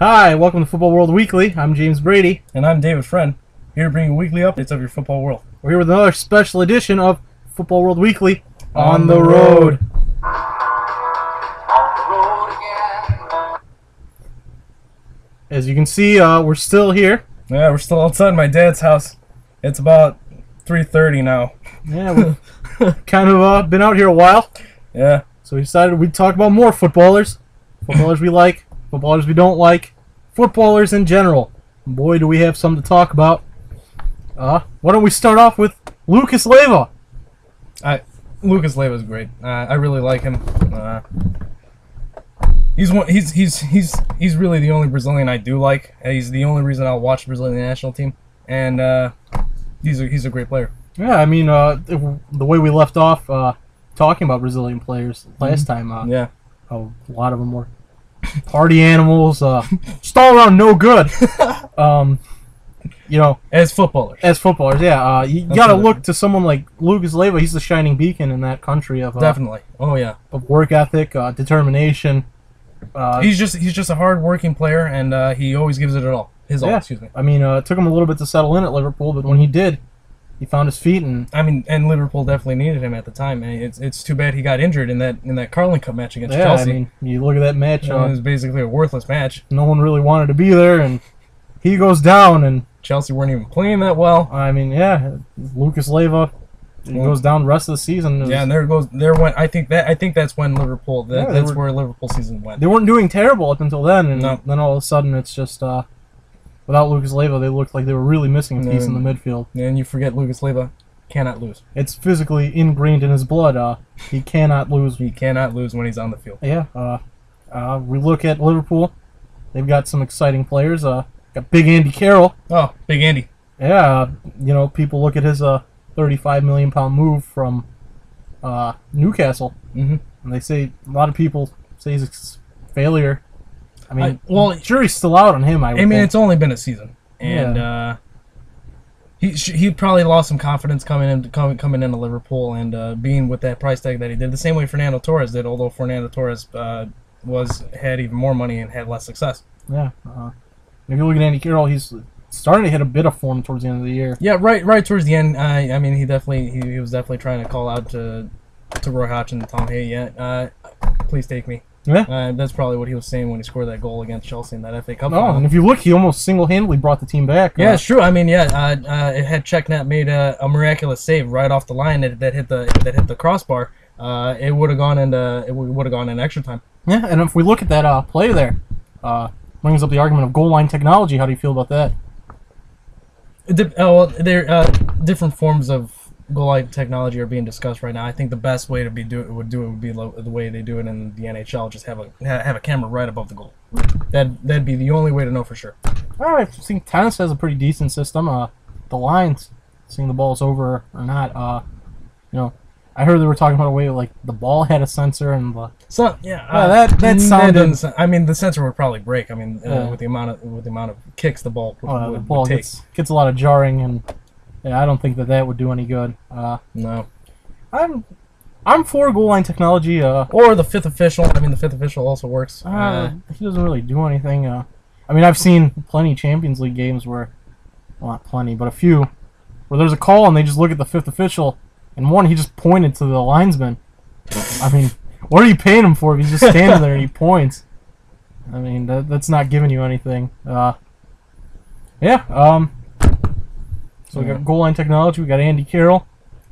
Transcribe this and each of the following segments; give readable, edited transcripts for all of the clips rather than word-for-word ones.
Hi, welcome to Football World Weekly. I'm James Brady. And I'm David Friend, here to bring you weekly updates of your football world. We're here with another special edition of Football World Weekly on the road. As you can see, we're still here. Yeah, we're still outside my dad's house. It's about 3:30 now. Yeah, we've kind of been out here a while. Yeah. So we decided we'd talk about more footballers. Footballers we like, footballers we don't like, footballers in general. Boy, do we have something to talk about. Why don't we start off with Lucas Leiva? Lucas Leiva is great. I really like him. He's really the only Brazilian I do like. He's the only reason I'll watch the Brazilian national team, and he's a great player. Yeah, I mean, the way we left off talking about Brazilian players last time, yeah, a lot of them were party animals, just all around no good. You know, as footballers, yeah. You got to look to someone like Lucas Leiva. He's the shining beacon in that country of definitely. Oh yeah, of work ethic, determination. He's just a hard-working player, and he always gives it all. His all. Excuse me. I mean, it took him a little bit to settle in at Liverpool, but when he did, he found his feet. And and Liverpool definitely needed him at the time. It's too bad he got injured in that Carling Cup match against Chelsea. I mean, you look at that match. It was basically a worthless match. No one really wanted to be there, and he goes down, and Chelsea weren't even playing that well. I mean, yeah, Lucas Leiva goes down the rest of the season. Yeah, and there went. I think that's when Liverpool. That's where Liverpool season went. They weren't doing terrible up until then, and then all of a sudden it's just without Lucas Leiva, they looked like they were really missing a piece in the midfield. And you forget Lucas Leiva cannot lose. It's physically ingrained in his blood. He cannot lose. He cannot lose when he's on the field. Yeah. We look at Liverpool. They've got some exciting players. Got Big Andy Carroll. Oh, Big Andy. Yeah. People look at his £35 million move from Newcastle, and they say a lot of people say he's a failure. I mean, jury's still out on him. I mean, it's only been a season, and he probably lost some confidence coming into Liverpool and being with that price tag that he did. The same way Fernando Torres did, although Fernando Torres had even more money and had less success. Yeah. If you look at Andy Carroll, he's starting to hit a bit of form towards the end of the year. Yeah, right towards the end. I mean, he was definitely trying to call out to Roy Hodgson and Tom Hay. Yeah, please take me. Yeah, that's probably what he was saying when he scored that goal against Chelsea in that FA Cup. Oh, and if you look, he almost single-handedly brought the team back. Yeah, it's true. I mean, yeah, it had Czechnet made a miraculous save right off the line that hit the crossbar. It would have gone in extra time. Yeah, and if we look at that play there, brings up the argument of goal line technology. How do you feel about that? There different forms of goal line technology are being discussed right now. I think the best way to would be the way they do it in the NHL. Just have a camera right above the goal. That'd be the only way to know for sure. I think tennis has a pretty decent system. The lines, seeing the ball's over or not. I heard they were talking about a way like the ball had a sensor and the. So that sounded. I mean, the sensor would probably break. I mean, with the amount of kicks the ball would take. Gets a lot of jarring, and yeah, I don't think that would do any good. No, I'm for goal line technology. Or the fifth official. I mean, the fifth official also works. He doesn't really do anything. I mean, I've seen plenty Champions League games where, well, not plenty, but a few, where there's a call and they just look at the fifth official. And one, he just pointed to the linesman. I mean, what are you paying him for if he's just standing there and he points? I mean, that's not giving you anything. So we got goal line technology. We got Andy Carroll.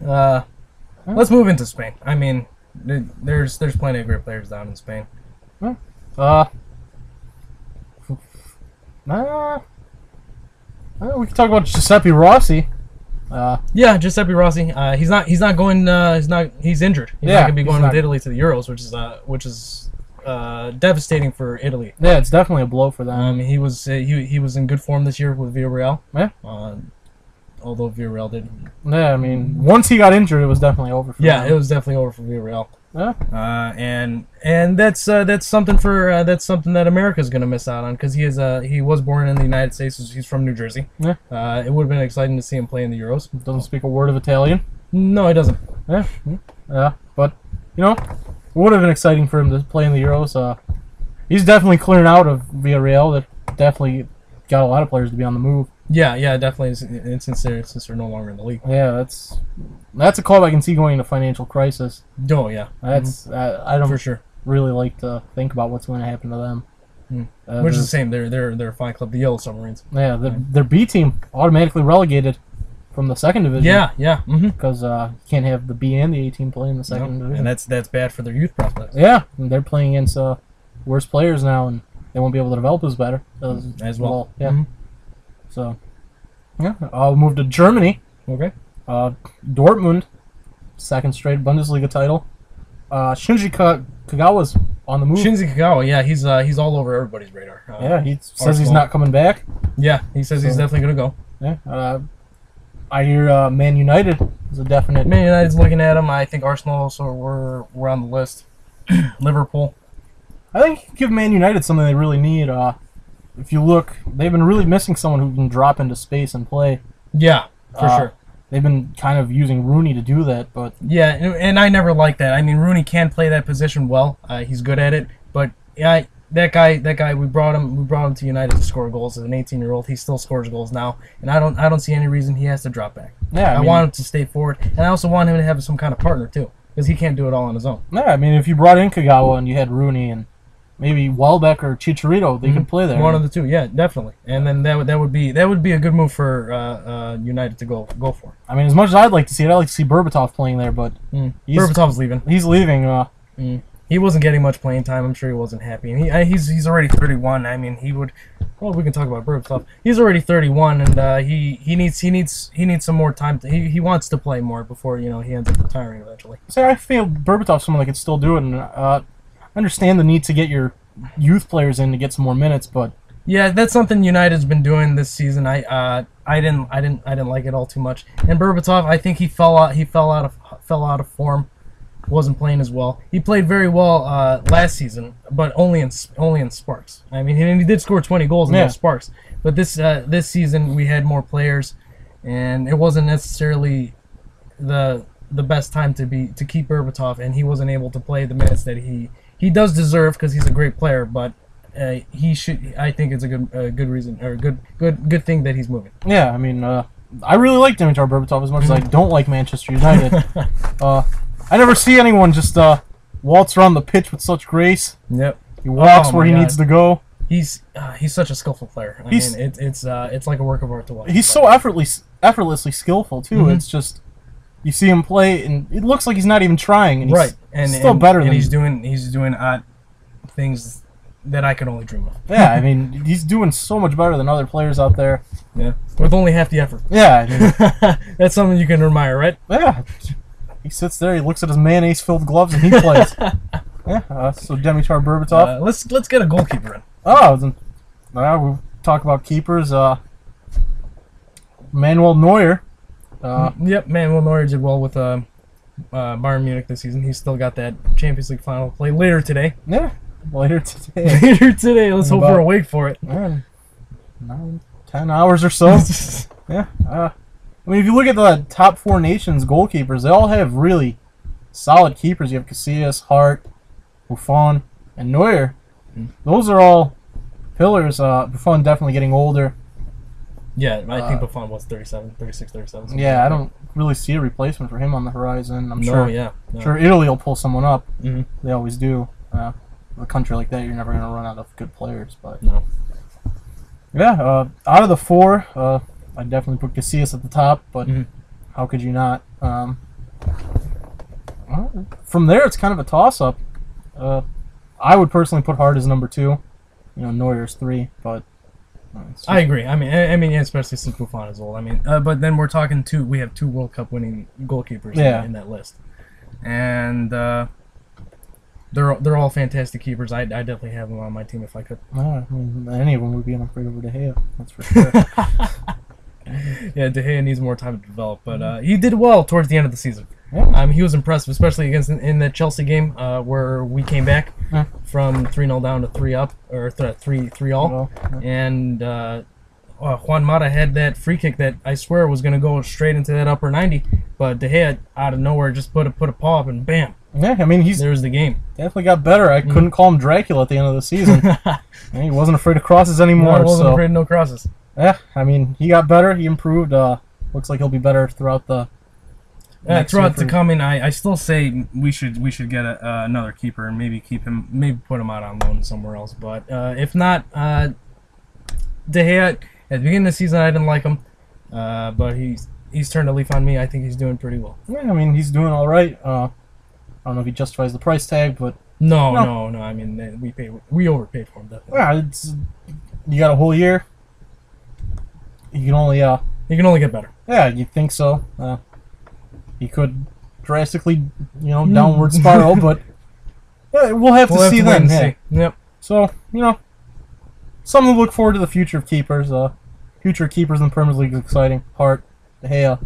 Let's move into Spain. I mean, there's plenty of great players down in Spain. We can talk about Giuseppe Rossi. Giuseppe Rossi. He's injured. He's not gonna be going with Italy to the Euros, which is devastating for Italy. Yeah, it's definitely a blow for them. He was in good form this year with Villarreal. Yeah. Although Villarreal didn't. Yeah, I mean, once he got injured, it was definitely over for them. Yeah, it was definitely over for Villarreal. Yeah. And that's something that America's gonna miss out on, because he was born in the United States. He's from New Jersey. Yeah. It would have been exciting to see him play in the Euros. Doesn't speak a word of Italian. No, he doesn't. Yeah. Yeah. But it would have been exciting for him to play in the Euros. he's definitely clearing out of Villarreal. That definitely got a lot of players to be on the move. Yeah, definitely. Since they're no longer in the league. Yeah, that's a club I can see going into financial crisis. Oh yeah, That's I don't for sure. really like to think about what's going to happen to them. Which is the same. They're a fine club, the Yellow Submarines. Yeah, their B team automatically relegated from the second division. Yeah. Because you can't have the B and the A team play in the second division. And that's bad for their youth prospects. Yeah, and they're playing against worse players now, and they won't be able to develop as better as well. Yeah. So, yeah, I'll move to Germany. Okay. Dortmund, second straight Bundesliga title. Shinji Kagawa's on the move. Shinji Kagawa, yeah, he's all over everybody's radar. Yeah, he says he's not coming back. Yeah, he says he's definitely going to go. Yeah. I hear Man United is a definite. Man United's looking at him. I think Arsenal also were on the list. Liverpool. I think you can give Man United something they really need. If you look, they've been really missing someone who can drop into space and play. Yeah, for sure. They've been kind of using Rooney to do that, but yeah, and I never liked that. I mean, Rooney can play that position well. He's good at it, but yeah, that guy, we brought him to United to score goals as an 18-year-old. He still scores goals now, and I don't see any reason he has to drop back. Yeah, I want him to stay forward, and I also want him to have some kind of partner too, because he can't do it all on his own. Yeah, I mean, if you brought in Kagawa and you had Rooney and maybe Welbeck or Chicharito, they could play there. One of the two, yeah, definitely. And then that would be a good move for United to go for. I mean, as much as I'd like to see it, I'd like to see Berbatov playing there, but Berbatov's leaving. He's leaving. He wasn't getting much playing time. I'm sure he wasn't happy, and he's already 31. I mean, he would. Well, we can talk about Berbatov. He's already 31, and he needs some more time. He wants to play more before he ends up retiring eventually. So I feel Berbatov's someone that could still do it, and understand the need to get your youth players in to get some more minutes, but yeah, that's something United's been doing this season. I didn't like it all too much. And Berbatov, I think he fell out of form. Wasn't playing as well. He played very well last season, but only in sparks. I mean, he did score 20 goals in those sparks. But this season we had more players, and it wasn't necessarily the best time to keep Berbatov, and he wasn't able to play the minutes that he does deserve because he's a great player. But he should. I think it's a good reason or good thing that he's moving. Yeah, I mean, I really like Dimitar Berbatov as much as I don't like Manchester United. I never see anyone just waltz around the pitch with such grace. Yep. He walks where he needs to go. He's such a skillful player. I mean, it's like a work of art to watch. He's so effortlessly skillful too. It's just you see him play, and it looks like he's not even trying. And he's still better than he's doing odd things that I could only dream of. Yeah, I mean, he's doing so much better than other players out there. Yeah, with only half the effort. Yeah, I mean, that's something you can admire, right? Yeah. He sits there, he looks at his mayonnaise-filled gloves, and he plays. Yeah, so Dimitar Berbatov. Let's get a goalkeeper in. Oh, then we'll talk about keepers. Manuel Neuer. Yep, Manuel Neuer did well with Bayern Munich this season. He's still got that Champions League final to play later today. Yeah, later today. Later today. Let's hope we're awake for it. 9, 10 hours or so. Yeah. I mean, if you look at the top 4 nations goalkeepers, they all have really solid keepers. You have Casillas, Hart, Buffon, and Neuer. Those are all pillars. Buffon definitely getting older. Yeah, I think Buffon was 36, 37. Yeah, I don't really see a replacement for him on the horizon. I'm sure Italy will pull someone up. They always do. A country like that, you're never going to run out of good players. But no. Yeah, out of the 4, I'd definitely put Casillas at the top, but how could you not? From there, it's kind of a toss-up. I would personally put Hart as number 2. Neuer's 3, but I agree. I mean, especially since Buffon is old. I mean, but then we're talking we have 2 World Cup winning goalkeepers in that list, and they're all fantastic keepers. I definitely have them on my team if I could. I mean, any of them would be an upgrade over De Gea. That's for sure. Yeah, De Gea needs more time to develop, but he did well towards the end of the season. Yeah. He was impressive, especially in the Chelsea game where we came back from 3-0 down to 3-up or 3-all, and Juan Mata had that free kick that I swear was going to go straight into that upper 90, but De Gea out of nowhere just put a paw up and bam, Yeah, I mean, he's There's the game. definitely got better. I couldn't call him Dracula at the end of the season. Yeah, he wasn't afraid of crosses anymore. I wasn't so afraid of no crosses. yeah, I mean, he got better. He improved. Looks like he'll be better throughout the. Throughout the coming, I still say we should get another keeper and maybe keep him, maybe put him out on loan somewhere else. But if not, De Gea at the beginning of the season I didn't like him, but he's turned a leaf on me. I think he's doing pretty well. Yeah, I mean, he's doing all right. I don't know if he justifies the price tag, but No. I mean, we overpaid for him definitely. yeah, you got a whole year. You can only He can only get better. yeah, you think so. He could drastically, downward spiral, but we'll have to see then. Yeah. Yep. So, something to look forward to the future of keepers. Future keepers in the Premier League is exciting. Hart, De Gea,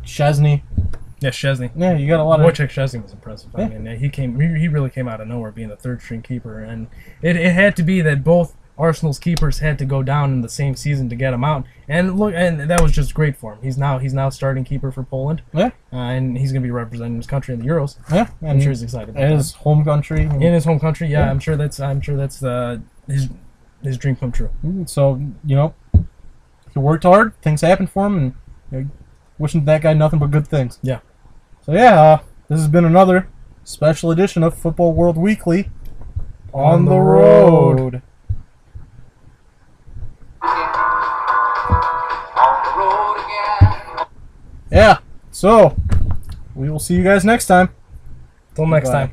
Chesney. Yeah, Chesney. Yeah, you got a lot of. Wojciech Chesney was impressive. Yeah. I mean, he really came out of nowhere being a third string keeper, and it had to be that both Arsenal's keepers had to go down in the same season to get him out, and that was just great for him. He's now starting keeper for Poland. Yeah, and he's going to be representing his country in the Euros. Yeah, I'm sure he's excited about his home country. In his home country, yeah. I'm sure that's his dream come true. So he worked hard. Things happened for him, and wishing that guy nothing but good things. Yeah. So yeah, this has been another special edition of Football World Weekly on the road. Yeah, so we will see you guys next time. Till next Bye. time.